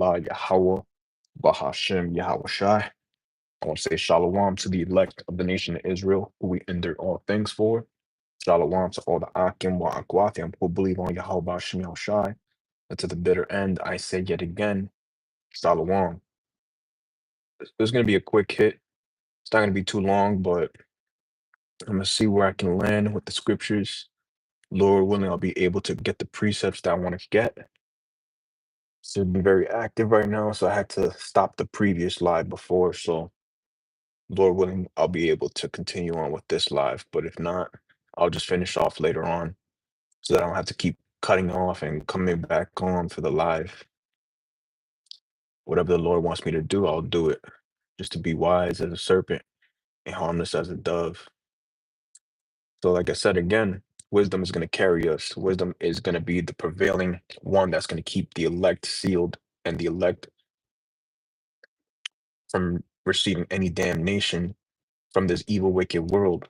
Ba Yahweh, Bahashem Yahweh Shai. I want to say Shalom to the elect of the nation of Israel, who we endure all things for. Shalom to all the Akim wa Akwathim who believe on Yahweh Bahashem Yahweh Shai. And to the bitter end, I say yet again, Shalom. There's going to be a quick hit. It's not going to be too long, but I'm going to see where I can land with the scriptures. Lord willing, I'll be able to get the precepts that I want to get. So be very active right now, so I had to stop the previous live before. So Lord willing, I'll be able to continue on with this live. But if not, I'll just finish off later on so that I don't have to keep cutting off and coming back on for the live. Whatever the Lord wants me to do, I'll do it. Just to be wise as a serpent and harmless as a dove. So, like I said again, wisdom is going to carry us. Wisdom is going to be the prevailing one that's going to keep the elect sealed and the elect from receiving any damnation from this evil, wicked world.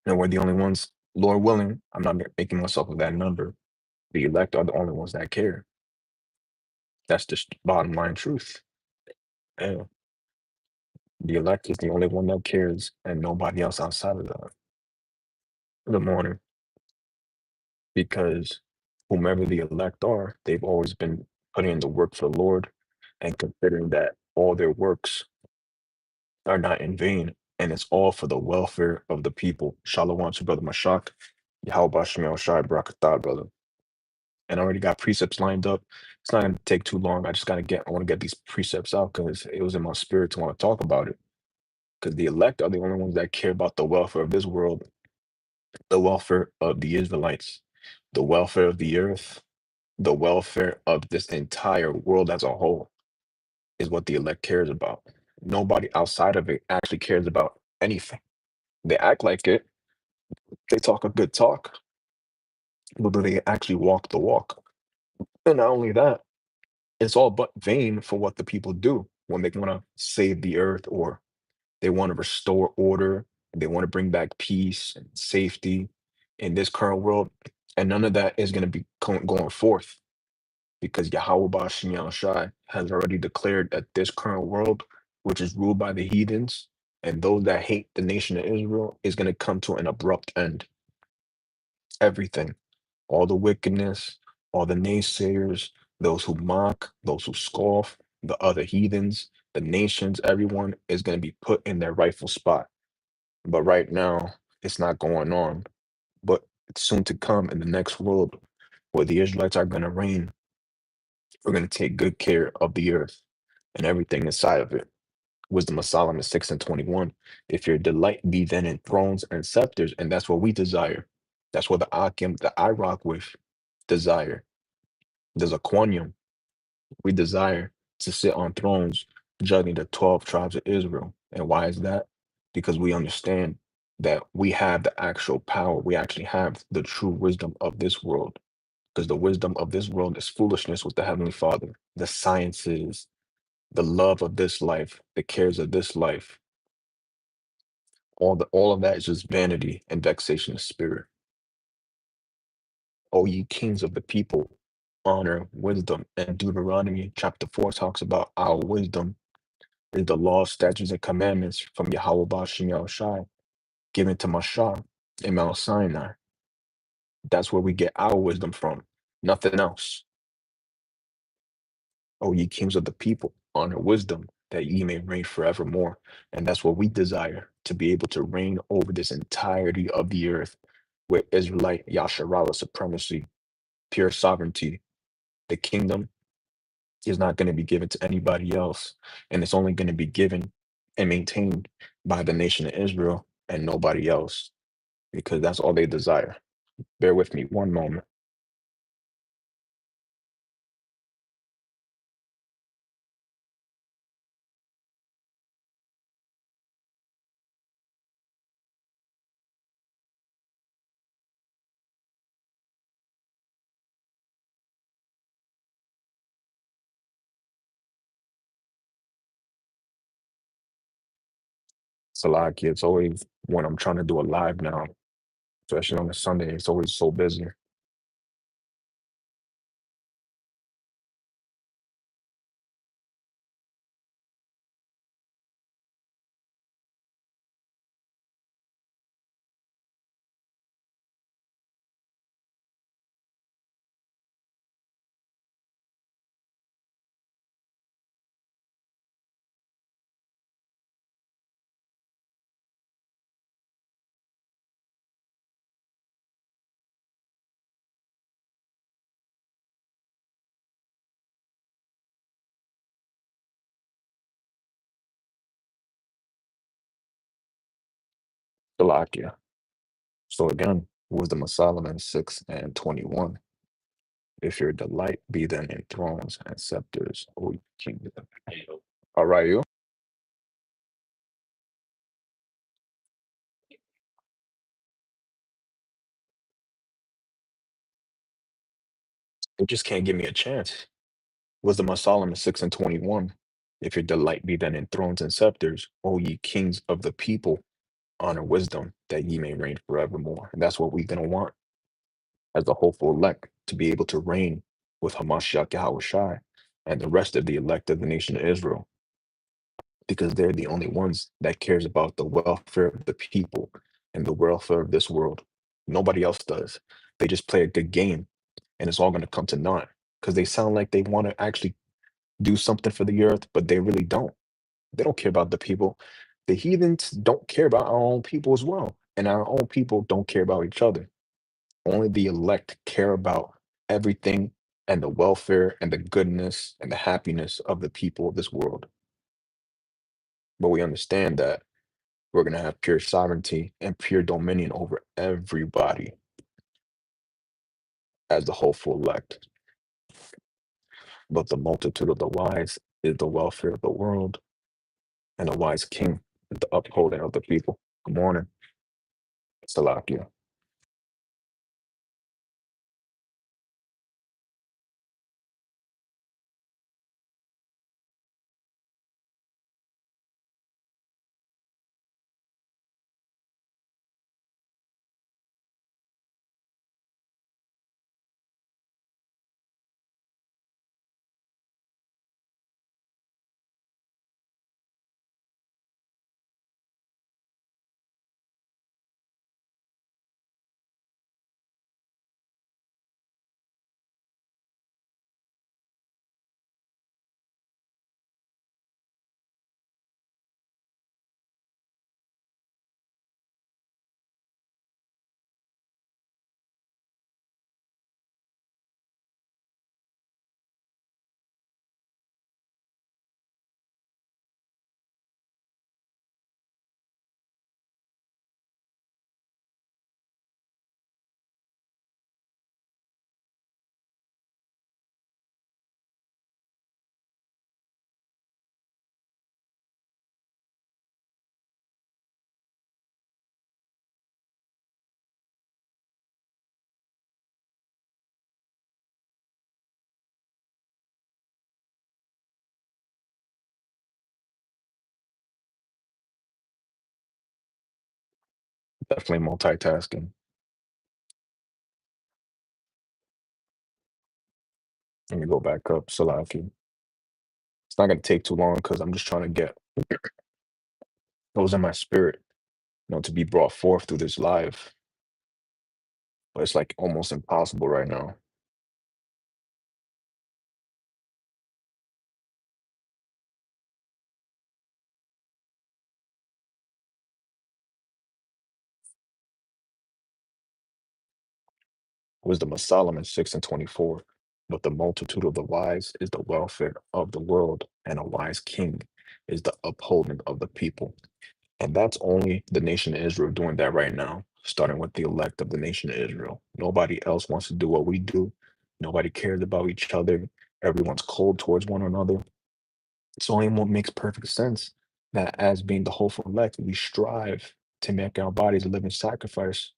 And we're the only ones, Lord willing, I'm not making myself of that number. The elect are the only ones that care. That's just bottom line truth. And the elect is the only one that cares and nobody else outside of that. Good morning. Because whomever the elect are, they've always been putting in the work for the Lord and considering that all their works are not in vain and it's all for the welfare of the people. Shalom to Brother Mashak. Yahweh Shemel Shai Barakatah, brother. And I already got precepts lined up. It's not gonna take too long. I want to get these precepts out because it was in my spirit to want to talk about it. Because the elect are the only ones that care about the welfare of this world, the welfare of the Israelites, the welfare of the earth, the welfare of this entire world as a whole is what the elect cares about. Nobody outside of it actually cares about anything. They act like it, they talk a good talk, but do they actually walk the walk? And not only that, it's all but vain for what the people do when they want to save the earth or they want to restore order, they want to bring back peace and safety in this current world. And none of that is going to be going forth because Yahweh Bashem Yahushai has already declared that this current world, which is ruled by the heathens and those that hate the nation of Israel, is going to come to an abrupt end. Everything, all the wickedness, all the naysayers, those who mock, those who scoff, the other heathens, the nations, everyone is going to be put in their rightful spot. But right now, it's not going on. But it's soon to come in the next world where the Israelites are going to reign. We're going to take good care of the earth and everything inside of it. Wisdom of Solomon 6 and 21. If your delight be then in thrones and scepters, and that's what we desire. That's what the Akim that I rock with desire. There's a quanium. We desire to sit on thrones judging the 12 tribes of Israel. And why is that? Because we understand that we have the actual power. We actually have the true wisdom of this world. Because the wisdom of this world is foolishness with the Heavenly Father. The sciences, the love of this life, the cares of this life, all of that is just vanity and vexation of spirit. O ye kings of the people, honor wisdom. And Deuteronomy chapter 4 talks about our wisdom is the law, statutes, and commandments from Yahweh Bashem Yahushai given to Mashah in Mount Sinai. That's where we get our wisdom from, nothing else. O ye kings of the people, honor wisdom, that ye may reign forevermore. And that's what we desire, to be able to reign over this entirety of the earth with Israelite Yasharala supremacy, pure sovereignty. The kingdom is not going to be given to anybody else, and it's only going to be given and maintained by the nation of Israel and nobody else, because that's all they desire. Bear with me one moment. Salaki, it's always when I'm trying to do a live now, especially on a Sunday, it's always so busy. Salakia. So again, wisdom of Solomon 6 and 21. If your delight be then in thrones and scepters, O ye kings of Israel. All right, you. They just can't give me a chance. Wisdom of Solomon 6 and 21. If your delight be then in thrones and scepters, O ye kings of the people, honor wisdom, that ye may reign forevermore. And that's what we're going to want as the hopeful elect, to be able to reign with Hamashiach Yahushai and the rest of the elect of the nation of Israel, because they're the only ones that cares about the welfare of the people and the welfare of this world. Nobody else does. They just play a good game, and it's all going to come to naught because they sound like they want to actually do something for the earth, but they really don't. They don't care about the people. The heathens don't care about our own people as well, and our own people don't care about each other. Only the elect care about everything and the welfare and the goodness and the happiness of the people of this world. But we understand that we're going to have pure sovereignty and pure dominion over everybody as the hopeful elect. But the multitude of the wise is the welfare of the world, and a wise king is the upholding of the people. Good morning, Salakia. Definitely multitasking. Let me go back up, Salakia. It's not going to take too long because I'm just trying to get those in my spirit, to be brought forth through this live. But it's like almost impossible right now. Wisdom of Solomon 6 and 24. But the multitude of the wise is the welfare of the world, and a wise king is the upholding of the people. And that's only the nation of Israel doing that right now, starting with the elect of the nation of Israel. Nobody else wants to do what we do. Nobody cares about each other. Everyone's cold towards one another. It's only what makes perfect sense that as being the hopeful elect, we strive to make our bodies a living sacrifice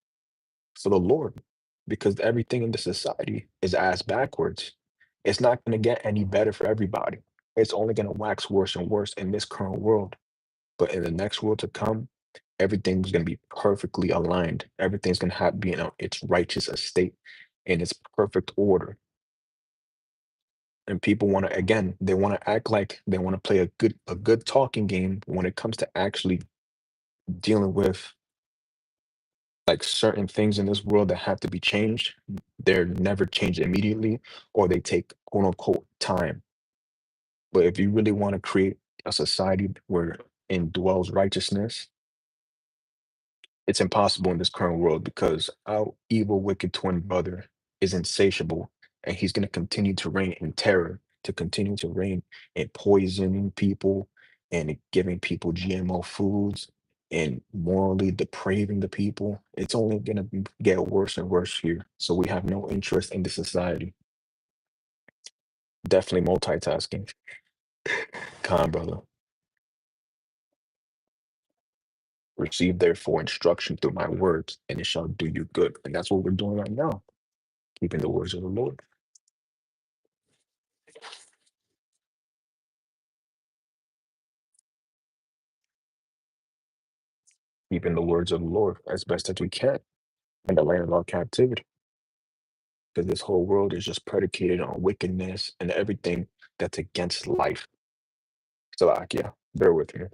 for the Lord, because everything in the society is ass backwards. It's not going to get any better for everybody. It's only going to wax worse and worse in this current world. But in the next world to come, everything's going to be perfectly aligned. Everything's going to have be in its righteous estate, in its perfect order. And people want to, again, they want to act like they want to play a good talking game. But when it comes to actually dealing with like certain things in this world that have to be changed, they're never changed immediately, or they take quote unquote time. But if you really want to create a society where indwells righteousness, it's impossible in this current world because our evil, wicked twin brother is insatiable, and he's going to continue to reign in terror, to continue to reign in poisoning people and giving people GMO foods. and morally depraving the people, it's only gonna get worse and worse here. So we have no interest in the society. Definitely multitasking. Con brother. Receive therefore instruction through my words, and it shall do you good. And that's what we're doing right now, keeping the words of the Lord. Keeping the words of the Lord as best as we can in the land of our captivity. Because this whole world is just predicated on wickedness and everything that's against life. So, like, yeah, bear with me.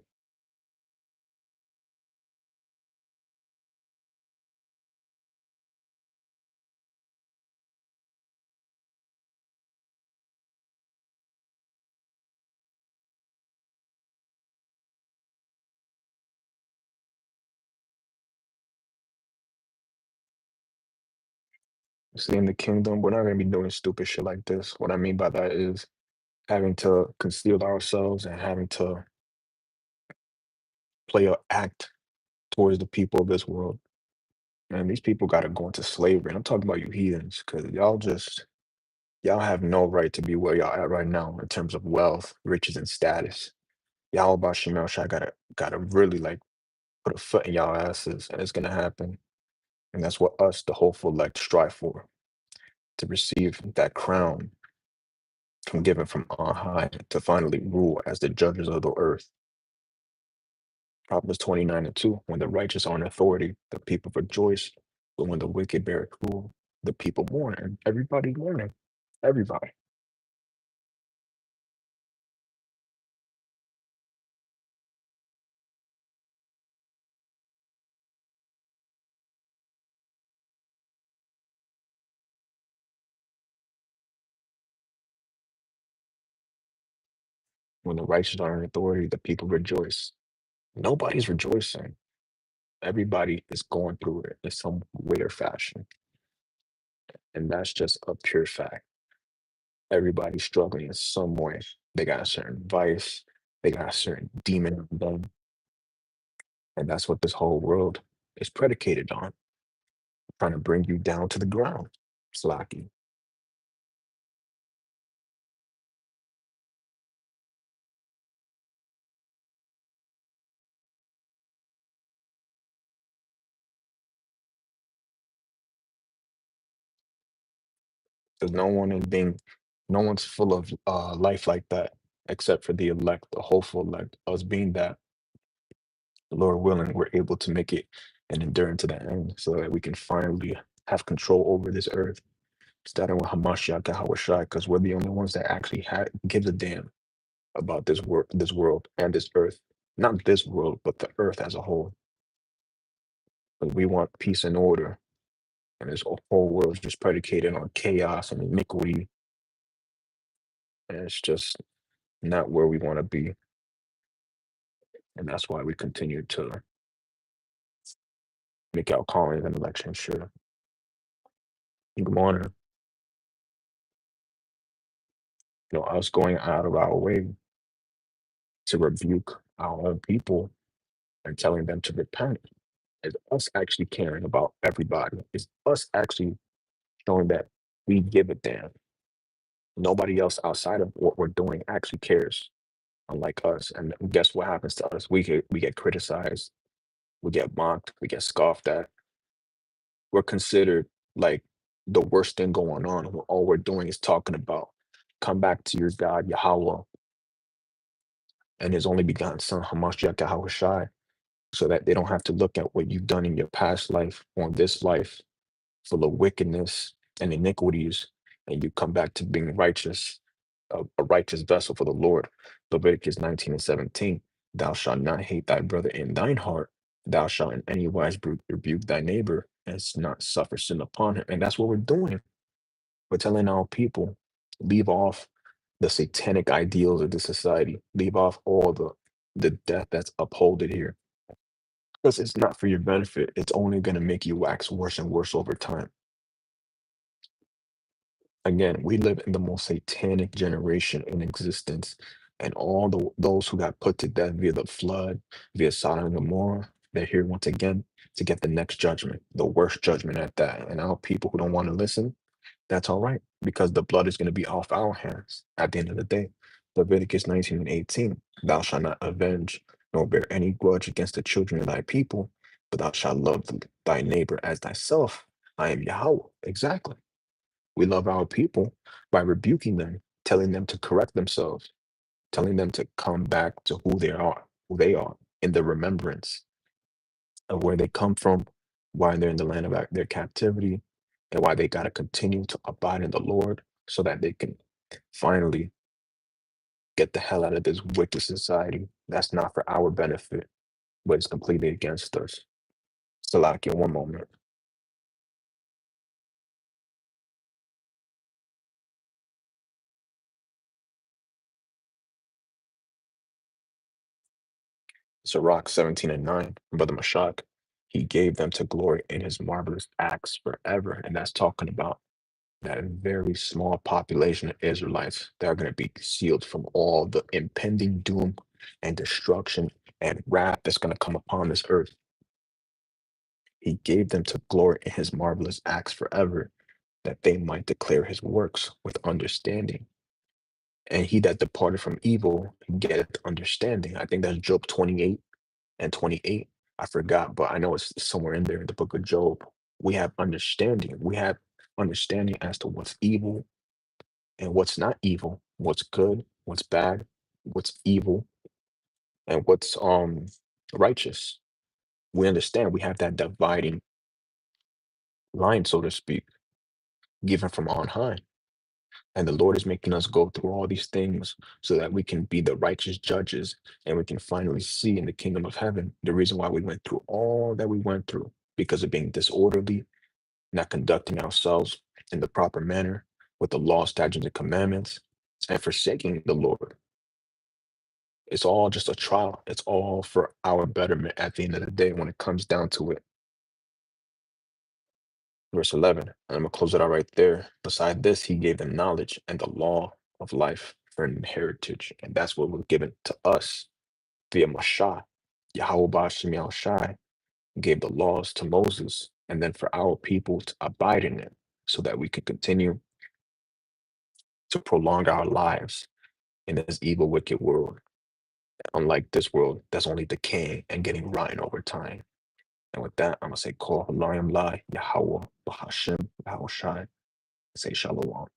See, in the kingdom, we're not going to be doing stupid shit like this. What I mean by that is having to conceal ourselves and having to play a act towards the people of this world. Man, these people got to go into slavery. And I'm talking about you heathens, because y'all have no right to be where y'all at right now in terms of wealth, riches, and status. Y'all about Shemal Shai gotta really like put a foot in y'all asses, and it's gonna happen. And that's what us, the hopeful elect, strive for, to receive that crown from given from on high, to finally rule as the judges of the earth. Proverbs 29:2, when the righteous are in authority, the people rejoice. But when the wicked bear rule, the people mourn. And everybody mourning. Everybody. When the righteous are in authority, the people rejoice. Nobody's rejoicing. Everybody is going through it in some way or fashion. And that's just a pure fact. Everybody's struggling in some way. They got a certain vice, they got a certain demon in them. And that's what this whole world is predicated on, trying to bring you down to the ground. Slacky. Because no one's full of life like that, except for the elect, the hopeful elect. Us being that, Lord willing, we're able to make it and endure into the end so that we can finally have control over this earth, starting with Hamashiach Yahweh because we're the only ones that actually gives a damn about this world and this earth. Not this world, but the earth as a whole. But we want peace and order, and this whole world is just predicated on chaos and iniquity, and it's just not where we want to be. And that's why we continue to make our callings and elections sure. Good morning. Us going out of our way to rebuke our own people and telling them to repent is us actually caring about everybody. It's us actually showing that we give a damn. Nobody else outside of what we're doing actually cares, unlike us. And guess what happens to us? We get criticized, we get mocked, we get scoffed at. We're considered like the worst thing going on. When all we're doing is talking about come back to your God Yahweh and his only begotten son Hamashiach Yahweh Shai, so that they don't have to look at what you've done in your past life on this life full of wickedness and iniquities, and you come back to being righteous, a righteous vessel for the Lord. Leviticus 19:17. Thou shalt not hate thy brother in thine heart. Thou shalt in any wise rebuke thy neighbor and not suffer sin upon him. And that's what we're doing. We're telling our people, leave off the satanic ideals of the society, leave off all the death that's upholded here. Because it's not for your benefit. It's only going to make you wax worse and worse over time. Again, we live in the most satanic generation in existence, and all those who got put to death via the flood, via Sodom and Gomorrah, They're here once again to get the next judgment, the worst judgment at that. And our people who don't want to listen, that's all right, because the blood is going to be off our hands at the end of the day. Leviticus 19 and 18, thou shalt not avenge nor bear any grudge against the children of thy people, but thou shalt love thy neighbor as thyself. I am Yahweh. Exactly. We love our people by rebuking them, telling them to correct themselves, telling them to come back to who they are in the remembrance of where they come from, why they're in the land of their captivity, and why they got to continue to abide in the Lord so that they can finally get the hell out of this wicked society that's not for our benefit, but it's completely against us. Salakia, one moment. Sirach 17 and 9, Brother Mashak, he gave them to glory in his marvelous acts forever. And that's talking about that very small population of Israelites that are going to be sealed from all the impending doom and destruction and wrath that's going to come upon this earth. He gave them to glory in his marvelous acts forever, that they might declare his works with understanding. And he that departed from evil getteth understanding. I think that's Job 28 and 28. I forgot, but I know it's somewhere in there in the book of Job. We have understanding. We have understanding as to what's evil and what's not evil, what's good, what's bad, what's evil, and what's righteous. We understand we have that dividing line, so to speak, given from on high. And the Lord is making us go through all these things so that we can be the righteous judges and we can finally see in the kingdom of heaven the reason why we went through all that we went through because of being disorderly, not conducting ourselves in the proper manner with the law, statutes, and commandments, and forsaking the Lord. It's all just a trial. It's all for our betterment at the end of the day when it comes down to it. Verse 11, and I'm going to close it out right there. Beside this, he gave them knowledge and the law of life for an heritage. And that's what was given to us via Mashah. Yahweh Bashim Yahushai gave the laws to Moses and then for our people to abide in it so that we can continue to prolong our lives in this evil, wicked world. Unlike this world that's only decaying and getting rotten over time. And with that, I'm going to say, Call Halayim Lai, Yahweh, Bahashim, Yahushai, say Shalom.